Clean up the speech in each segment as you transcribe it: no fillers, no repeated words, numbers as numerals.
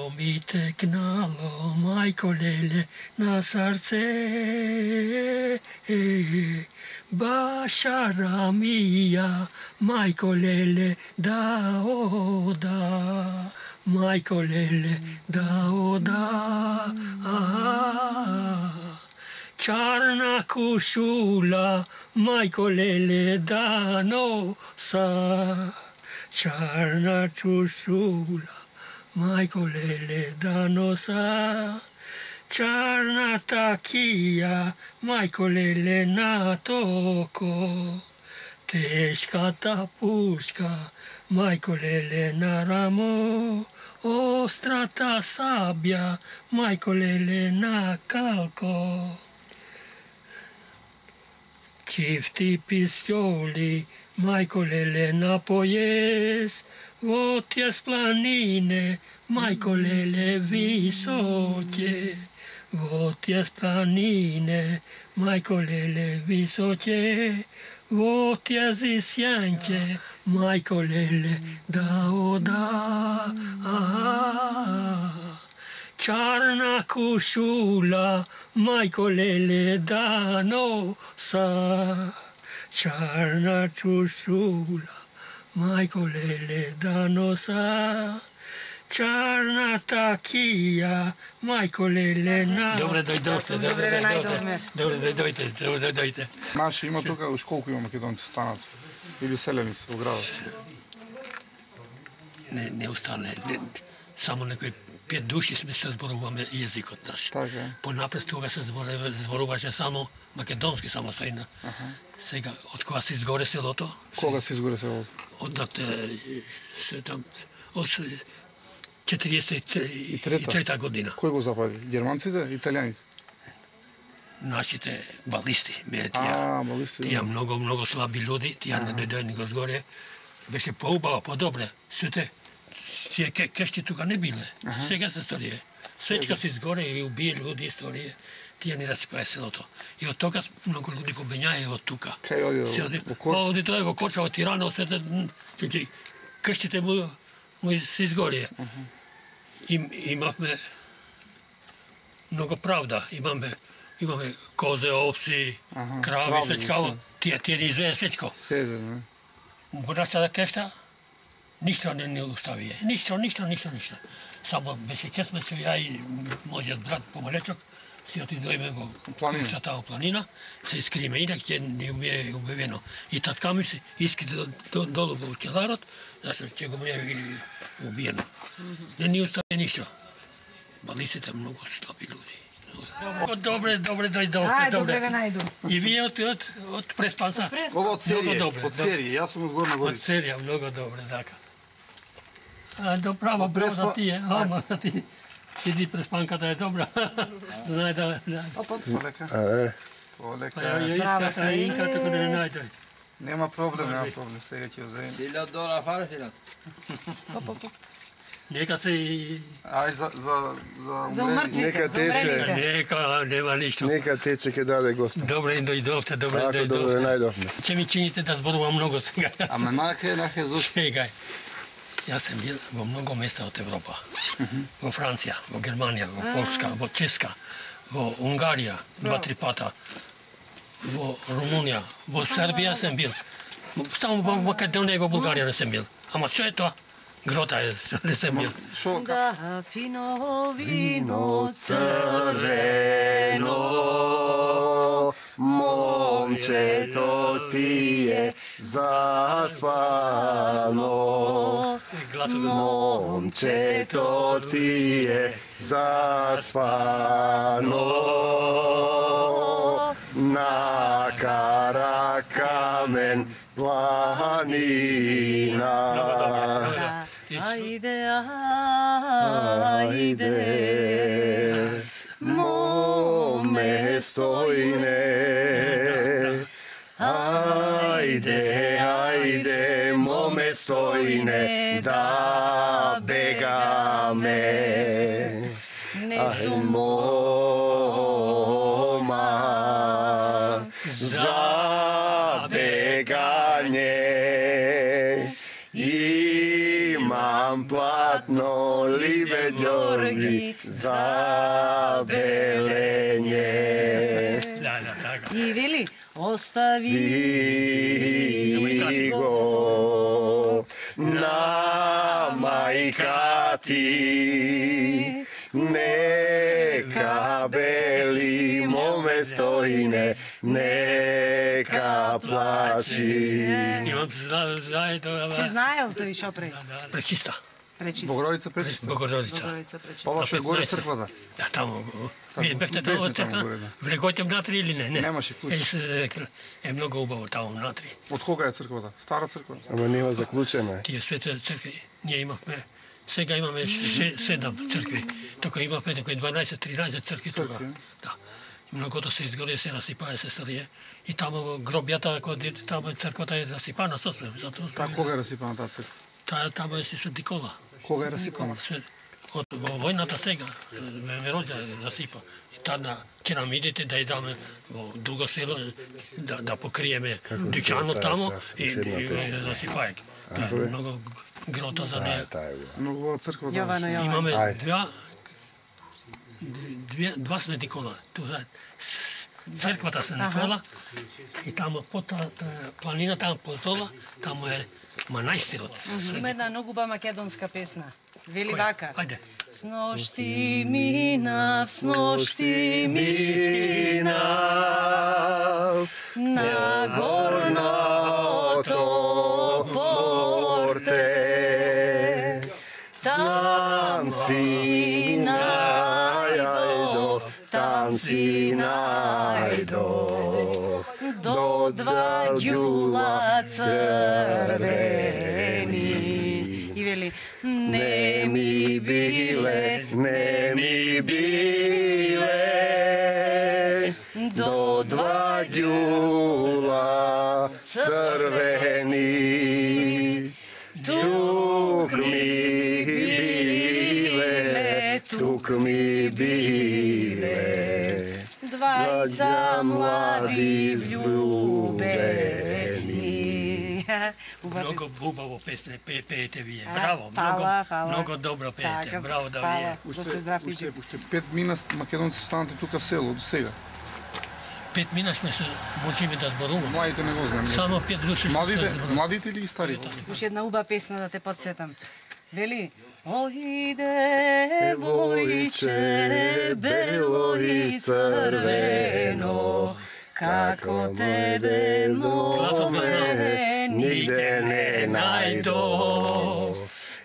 Čo mi teknalo, majko lele, na srdce, bašara mia, majko lele, da oda, majko lele, da oda. Čarna košula, majko lele, da nosa, čarna košula. Majko lele da nosa, čarna takija, majko lele na toko. Teška ta puška, majko lele na ramo, ostra ta sabja, majko lele na kalko. Čifti pistoli, majko lele na pojes, votje s planine, majko lele visoke. Votje s planine, majko lele visoke. Votje z sjanče, majko lele da oda. Čarna košula, majko lele da nosa. Čarna košula, majko lele da nosa, čarna takija, majko lele na... Dobre, dojte. Dobre, dojte. Наши има тук, уж колко има македонци станат? Или селени са в града? Не остане. Само некои 5 души сме се зборуваме јазикот наш. Така. Понапред тога се зборуваше само македонски, само сојна. Сега, од кога се изгоре селото? Кога се изгоре селото? Од 43 година. Кој го запади? Германците, италијаните? Нашите балисти. Балисти. Тие многу слаби луди, тие не дојдоа ни го згоре. Беше поубаво, подобре. Сите тие кешти тука не биле. Сега се сторие. Свечка се изгоре и убие луди, сторие. Тие ни расипае селото. И од тога многу луди побењаја од тука. Кај оди? Во Корча? Оди тоа во Корча, во Тирана, од сете, кешти му се изгорија. Имавме многу правда. Имаме козе, овци, крави, свечкаво. Тие ни изведе свечко. Сезе, не? Го нашата кешта, ништо не ни оставија. Ништо. Само беше кесме, че ја и мојот брат помалечок си отидојме во таа планина, се искриме, инаќе не умее убивено. И татка ми се искри долу во келарот, зашто ќе го умее убиено. Не ни остави ништо. Балисите многу слаби луди. Добре, дојдовте. Добре ве најду. И вие од Преспанца? Ова од Серија, јас сум од Горна Од Горица. Серија, многу добре, така. Добраво, браво тие, ама ти сиди Преспанката е добра. Најда. Полека. Полека. Ја искака инка, така да не најдој. Нема проблем, сега ќе ја земем. $1000 фара си. Нека се и... Ај за умртвите. Нека тече. Нека, нема ништо. Нека тече ке даде Господ. Добре дојдовте, добре Ако добре дојдовте. најдовме. Че ми чините да зборувам многу сега. Ама наке на Хезус. Чекај. Јас сум бил во многу места од Европа. Во Франција, во Германија, во Полска, во Ческа, во Унгарија, 2-3 пата. Во Румунија, во Србија сум бил. Само во Македонија и во Булгарија не сум бил. Ама што е тоа? Грота е, не сум бил. Да, фино вино црвено, момчето ти е заспано. Момчето ти е заспано. Накара камен планина. Ајде, моме стојне. Ајде, моме стојне, да бегаме. Ај, мома, за бегање. Имам план zlatno libe Đorgi zabelenje. Da, tako. I veli, ostavi Vigo na majka ti, neka beli mome stojine, neka plaći. Imam znaje to. Си знаел тој шо пре? Пречиста. Пречиста. Богородица пречиста. Богородица. Богородица пречиста. Ова што е горе црквата. Да, тамо. Вие бехте тамо од бехме таму црква? горе, да. Влегојте внатри или не? Не. Немаше клуч. Е многу убаво тамо внатри. Од кога е црквата? Стара црква? Ама нема заклучена. Тие свети цркви, ние имавме, сега имаме 7 цркви. Тука имавме некои 12-13 цркви тука. Да. Многото се изгори, се расипае, се старие. И тамо во гробјата, кога тамо црквата е расипана сосвем. Та кога е расипана таа црква? Тамо е си Свет Никола. Кога е расипана? Од војната сега, ме роѓа засипа. И тада ќе нам идете да ја даме во друго село, да покриеме дучанот тамо и засипајќи. Тоа е многу грота за неја. Многу во црква. Јовано, Јовано. Имаме два Свет Никола. Црквата Свет Никола и тамо по планина, тамо по Зола, тамо е манастирот. Има една многу убава македонска песна. Вели вака. Ајде. С ношти минав, с ношти минав на горното порте. Там си најдов, там си најдов до два ѓула црвени. И вели, не ми биле, не ми биле до два ѓула црвени, тук ми биле, тук ми биле, двајца млади влюбени. Многу убаво песне пеете вие. А, Браво, фала. многу добро пеете. Така, Браво да фала. вие. Да сте здрав, Иджи. Уште 5 мина македонци станате тука село до сега. 5 мина сме се можеме да зборуваме. Младите не го знам. Само 5 души сме се Младите, зборуваме. младите или старите? Уште една уба песна да те подсетам. Вели, ојде војче, бело и црвено, како тебе море нигде не најдов.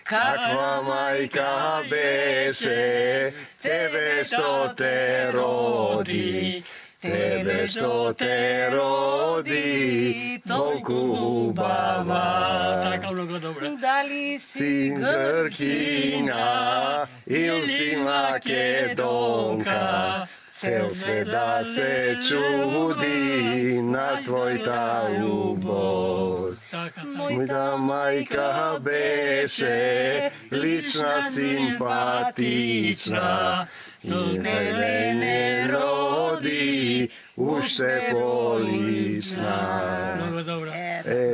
Каква мајка беше, тебе што те роди, тебе што те роди, толку убава. Така многу добро. Дали Си си Гркиња или си Македонка, цел свет да се чуди на твојта љубост. Така. Мојта мајка беше лична, симпатична и мене не роди уште полична. Многу добро.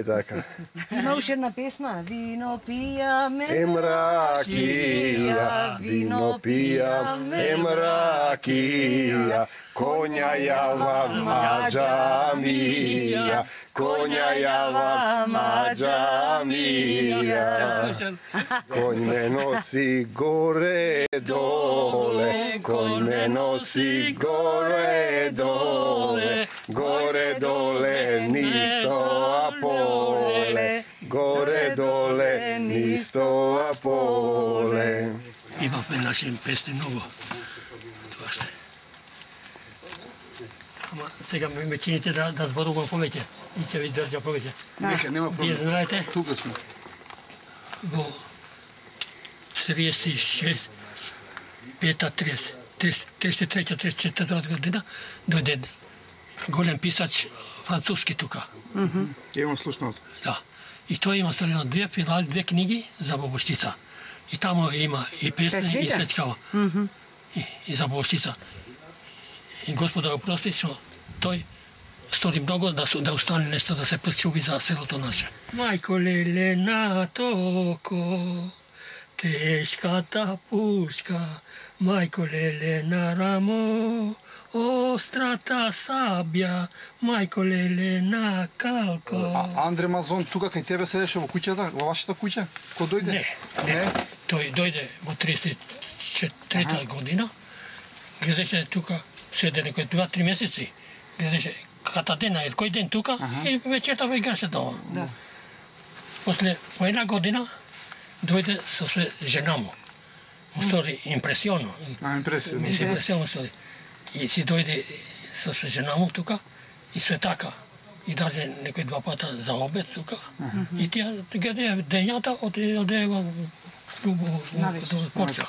Така. Има уште една песна. Вино пијаме, Ракија, вино пијаме ракија, конја јава маđа мија, конја јава маđа мија. Конј ме носи горе доле, конј ме носи горе доле, горе доле нисто Аполе, горе доле нисто Аполе. Имавме наши песни многу. Тоа што е. Ама сега ме чините да зборувам повеќе и ќе ви држа повеќе. Нека, нема Вие проблем. знаете, Тука сме. во 36, 33-34 година дојде голем писач француски тука. Имам слушнато. Да. И тој има ставено две книги за бобоштица. И тамо има и песни и Честите. свечкава. И за бобоштица. И Господа го прости што тој стори многу да остане нешто да се пречуви за селото наше. Мајко леле на токо, Teškata puška, majko lele na ramo, острата сабја, мајко леле на калко. Андре Мазон тука кај тебе седеше во куќата, во вашата куќа? Кој дојде? Не. Тој дојде во 34 година. Гледаше тука, седе некои 2-3 месеци. Гледаше ката дена, кој ден тука и вечерта во играше дома. Да. После по една година дојде со жена му. Му стори импресионно. Импресионно стори. И си дојде со жена му тука и све така. И даже некои 2 пата за обед тука. И тя гледа денјата оде во Корча.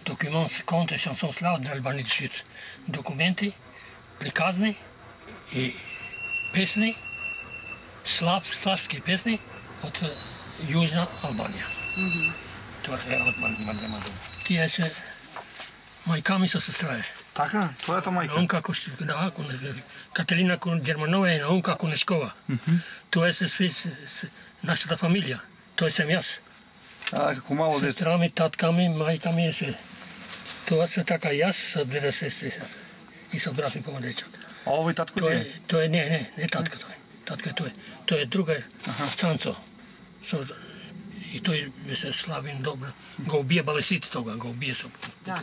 Документ, конте, шансон слава, дълбаните шит документи, приказни и песни, славски песни от Южна Албанија. Това е от Мадема. Тие се мајка ми со сестра е. Така? Твојата мајка? Он како да, Кателина Германова е на он како Нешкова. Тоа е се нашата фамилија. Тоа сам јас. Како мало дете. Сестра ми, татка ми, мајка ми е се. Тоа се така јас со две сестри и со брат ми помалечок. А овој татко ти е? Тоа е не татка тој. Татка е тој. Тој е друга Цанцо. И тој се славен добро. Го убие балесите тога, го убие со. Да.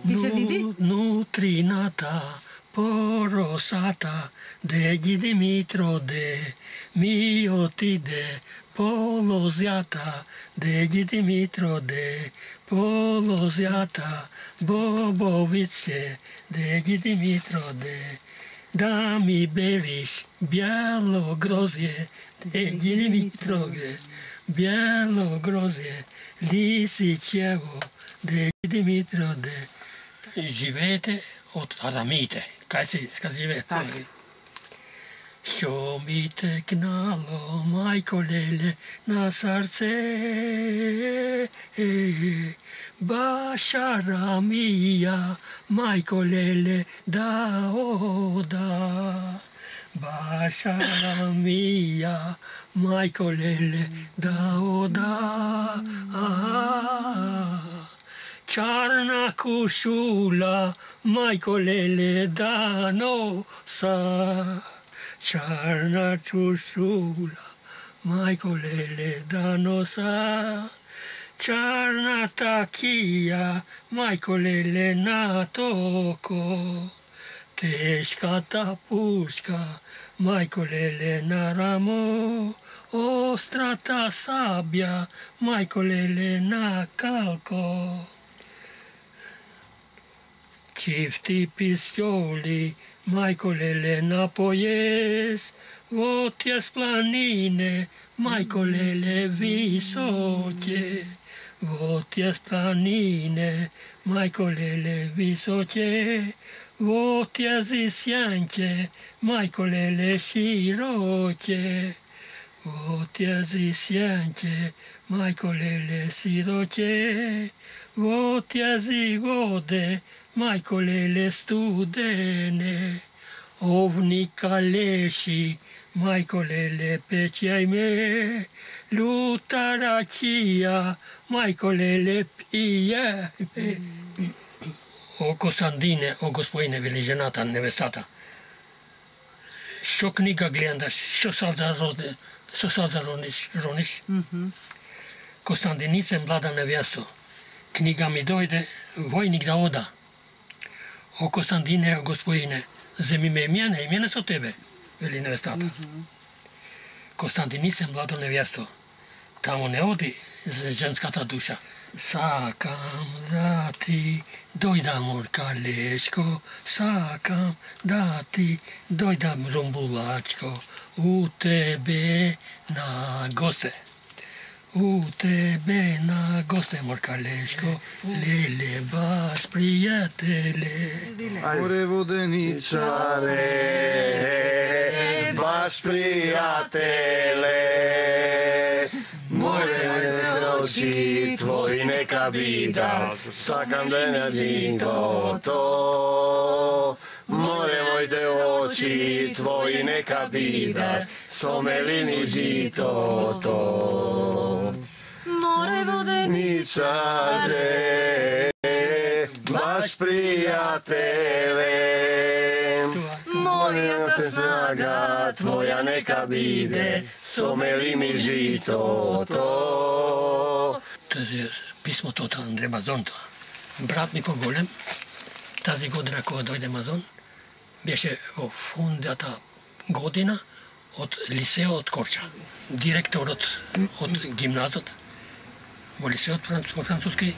Ти се види? Нутрината, поросата, деги Димитро, де ми отиде, полозјата, деги Димитро, де полозјата, бобовице, деги Димитро, де да ми бериш бјело грозје, деги Димитро, де бјело грозје, лисичево, деги Димитро, де. Живеете од арамиите. Кај се живее? Што ми текнало, мајко леле, на срце, баш арамија, мајко леле, да ода. Баш арамија, мајко леле, да ода. Чарна кушула, мајко леле, да носа. Чарна кушула, мајко леле, да носа. Чарна такија, мајко леле, на токо. Тешката пушка, мајко леле, на рамо. Острата сабја, мајко леле, на калко. Чифти пистјоли, мајко леле, на појес, во тјес планине, мајко леле, висоќе. Во тјес планине, мајко леле, висоќе, во тјес сјанќе, мајко леле, широќе. Во тјес сјанќе, мајко леле, широќе, во тјес воде, мајко леле, студене. Овни калеши, мајко леле, пеќај ме, лута ракија, мајко леле, пијај ме. О Костандине, о господине, вели жената, невестата. Што книга гледаш, што сада рониш? Костандинице, млада невесто. Книга ми дојде, војник да ода. О Костандине, о господине, земи ме имене со тебе, вели невестата. Костандинице, младо невесто. Таму не оди за женската душа. Сакам да ти дојдам оркалешко, сакам да ти дојдам румбулачко, у тебе на госте. У тебе на госте, моркалешко, леле, баш пријателе. Оре воденичаре, баш пријателе, моите очи твои нека бидат, сакам да не житото. Море моите очи твои нека бидат, со мелини житото. more vodeničare, baš prijatele. Moja ta Snaga tvoja neka bide, someli mi žito to. To je pismo to Andrej Mazon. Brat mi Golem, тази година, когато дойде Мазон, беше в фундата година от лицея от Корча. Директор от гимназът, в лицея от французски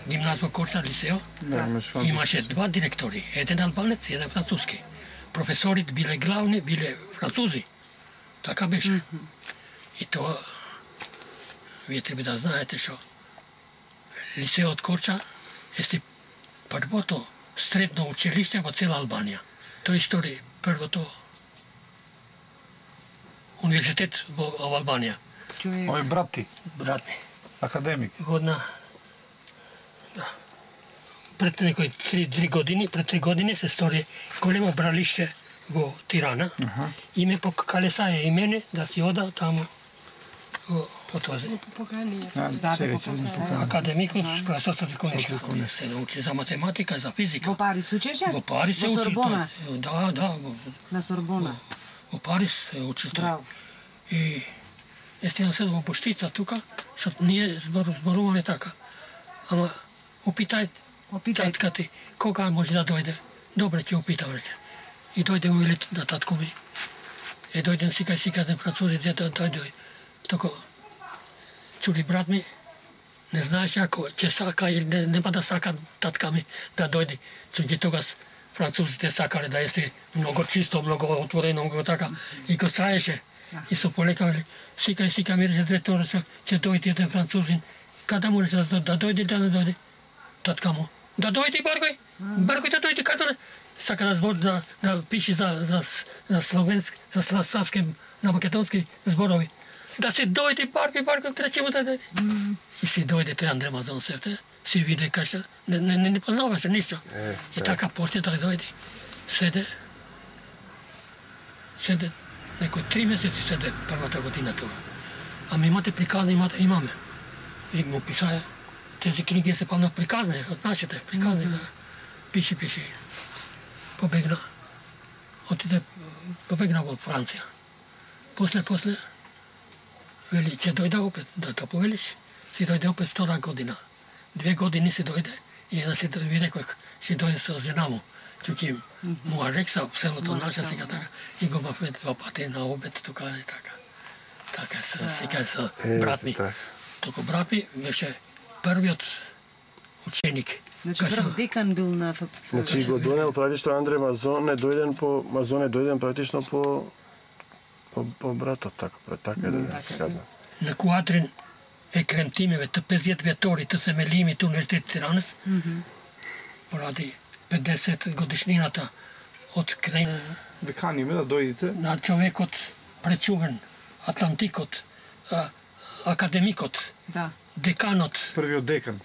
гимназия Корча, лицея. Имаше два директори, един албанец и един французски. Професорите били главни, били французи. Така беше. И това, вие трябва да знаете, що лицея от Корча е първото средно училище в цяла Албания. Той стори първото университет в Албания. Ой, брат ти, Брат ми. академик. Година, да. Пред некои 3 години се стори големо бралище во Тирана. И ме покалесае и мене да си ода таму по този. Академикус, професор Сотирконешки. Се научи за математика, за физика. Во Парис учеше? Во Парис се учи. Во Сорбона? Да. На Сорбона? Во Парис се учи. Браво. И стигна се во Боштица тука, защото ние зборуваме така. Ама опитај татка ти, кога може да дојде? Добре, ќе опитам се. И дојде увелит на татко ми. И дојден сика на французите да дојде. Токо чули брат ми, не знаеш ако ќе сака или нема да сака татка ми да дојде. Чули тогаш французите сакале да есте много чисто, много отворено, много така. И го траеше. И се полекавали. Сика ми рече директора, ќе дојде еден французин. Када му рече да дојде, да не дојде? Татка му. Да дојде Баргој. Баргој да дојде, када сака да збор, да пише за словенски, за славски, за македонски зборови. Да се дојде Баргој, рече му да дојде. И си дојде тој Андре Мазон севте, си виде каша, не познаваше ништо. И така после да дојде. Седе, некои 3 месеци седе првата година тука. Ама имате приказни, имаме. И му писае, тези книги се пълна приказни, от нашите приказни. Пише. Побегна в Франция. После, вели, че дойде опет да повелиш, си дойде опет 2 година. 2 години си дойде и една си дойде, си дойде с жена му. Чуки му Арекса в селото наше сега така. И го в пъти на обед тук и така. Така сега са брат ми. Тук брат ми беше първият ученик. Значи прв декан бил на... Значи го донел практично Андре Мазон е дојден практично по братот, така да се казва. На Куадрин е кремтиме, тъпезият ветори, се мелимите университет Тиранес, поради 50 годишнината от край... Виканиме да дојдете. На човекот пречувен, Атлантикот, академикот, деканот. Првиот декан.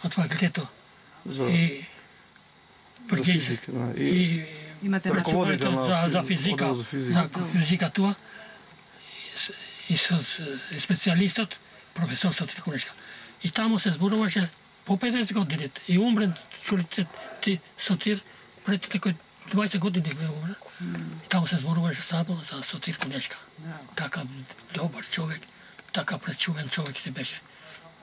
От факултето. И пречуването за физика това. И специалистот, професор Сотирконешка. И тамо се зборуваше по 50 години. И умрен, чулите ти Сотир, пред 20 години умре. И тамо се зборуваше само за Сотирконешка. Така добър човек, така пречувен човек си беше.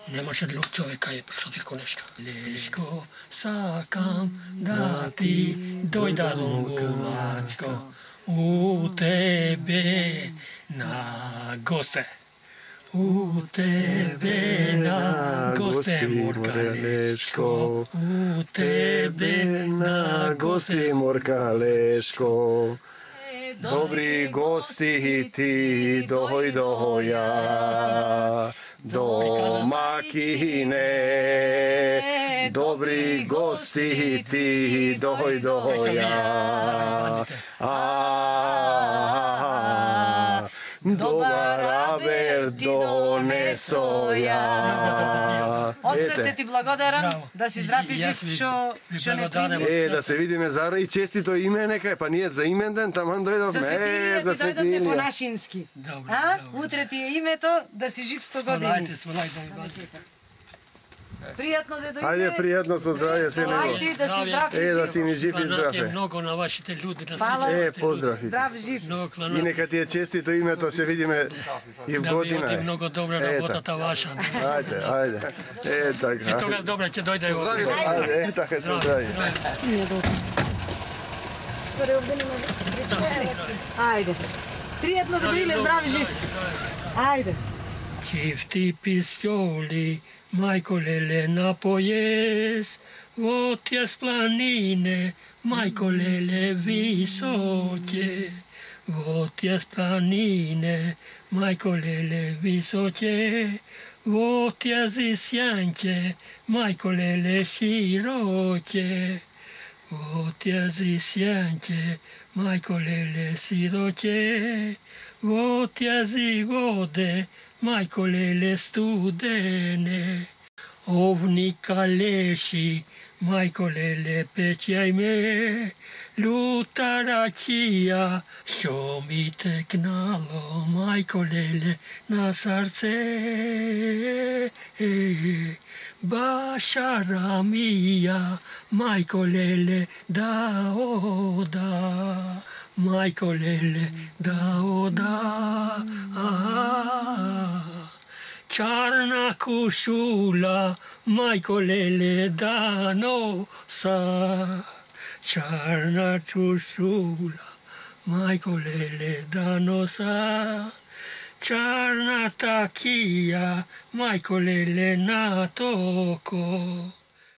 Немаше друг човек, кај е Сотирконешка. Лешко, сакам да ти дојда рунгувачко, у тебе на госте. У тебе на госте, Моркалешко. У тебе на госте, Моркалешко. Добри гости ти дојдоја до Макине. Добри гости ти дојдоја. Добар абер донесоја. Од срце ти благодарам, Браво. да си здрав и И јас жив, ви- што ви не благодарам. прими. Да се видиме зара и честито име нека, па ние за имен ден таман За дојдовме. Светилија За ти дојдовме по Светилија. нашински. Добро, А? добро. Утре ти е името, да си жив 100 години. Смолајте. Пријатно да дојде. Ајде, пријатно со здравје се него. Ајде, да си здрав и Да жив. си ни жив и здрав. Многу на вашите луѓе, на Фала. сите Поздрав. Здрав, жив. Многу И кланати. нека ти е честито името, се видиме и в Да ви година. оди многу добра работата ваша. Ајде, ајде. И Така. тогаш добре ќе дојде во. Ајде, така се здрави. Ајде. Пријатно да дојде, здрав и жив. Ајде. Чифти пистјоли, мајко леле напојес, во тјас планине, мајко леле висоќе. Во тјас планине, мајко леле висоќе, во тјас сјанќе, мајко леле широќе. Во тјас сјанќе, мајко леле широќе, во тјас воде, мајко леле студене. Овни калеши, мајко леле пеќај ме, лута ракија, што ми текнало, мајко леле на срце. Башара мија, мајко леле да ода, мајко леле да ода. Чарна кушула, мајко леле да носа. Чарна кушула, мајко леле да носа. Чарна такија, мајко леле на токо.